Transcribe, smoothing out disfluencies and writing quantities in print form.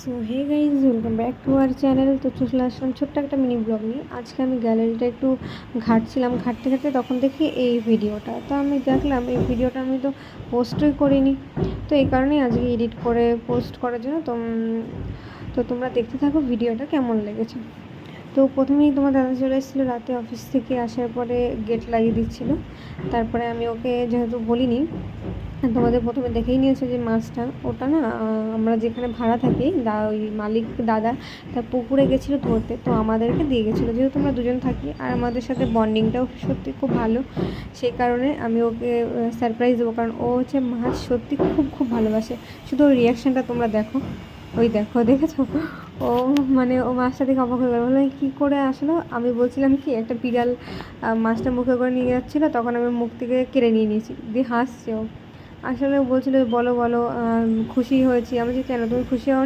So hey guys, welcome back to our channel. তো চলে আসলাম ছোট্ট একটা মিনি ব্লগ নিয়ে। আজকে আমি গ্যালারিটা একটু ঘাঁটছিলাম, ঘাঁটতে ঘাঁটতে তখন দেখি এই ভিডিওটা। তো আমি দেখলাম এই ভিডিওটা আমি তো পোস্টই করিনি, তো এই কারণেই আজকে এডিট করে পোস্ট করার জন্য তো তোমরা দেখতে থাকো ভিডিওটা কেমন লেগেছে। তো প্রথমেই তোমার দাদা চলে এসেছিলো রাতে অফিস থেকে আসার পরে, গেট লাগিয়ে দিচ্ছিলো। তারপরে আমি ওকে যেহেতু বলিনি, তোমাদের প্রথমে দেখেই নিয়েছে যে মাছটা, ওটা না আমরা যেখানে ভাড়া থাকি ওই মালিক দাদা তার পুকুরে গেছিলো ধরতে, তো আমাদেরকে দিয়ে গেছিলো। যেহেতু আমরা দুজন থাকি আর আমাদের সাথে বন্ডিংটাও সত্যি খুব ভালো, সেই কারণে আমি ওকে সারপ্রাইজ দেবো, কারণ ও হচ্ছে মাছ সত্যি খুব খুব ভালোবাসে। শুধু ওর রিয়াকশানটা তোমরা দেখো, ওই দেখেছো ও, মানে ও মাছটা দেখে অবাক হয়ে গেল, বলে কী করে আসলো। আমি বলছিলাম কি একটা বিড়াল মাছটা মুখে করে নিয়ে যাচ্ছিলো, তখন আমি মুখ থেকে কেড়ে নিয়ে নিয়েছি, দিয়ে হাসছে ও। আসলে ও বলছিল বলো বলো খুশি হয়েছি। আমি যে কেন, তুমি খুশি হও?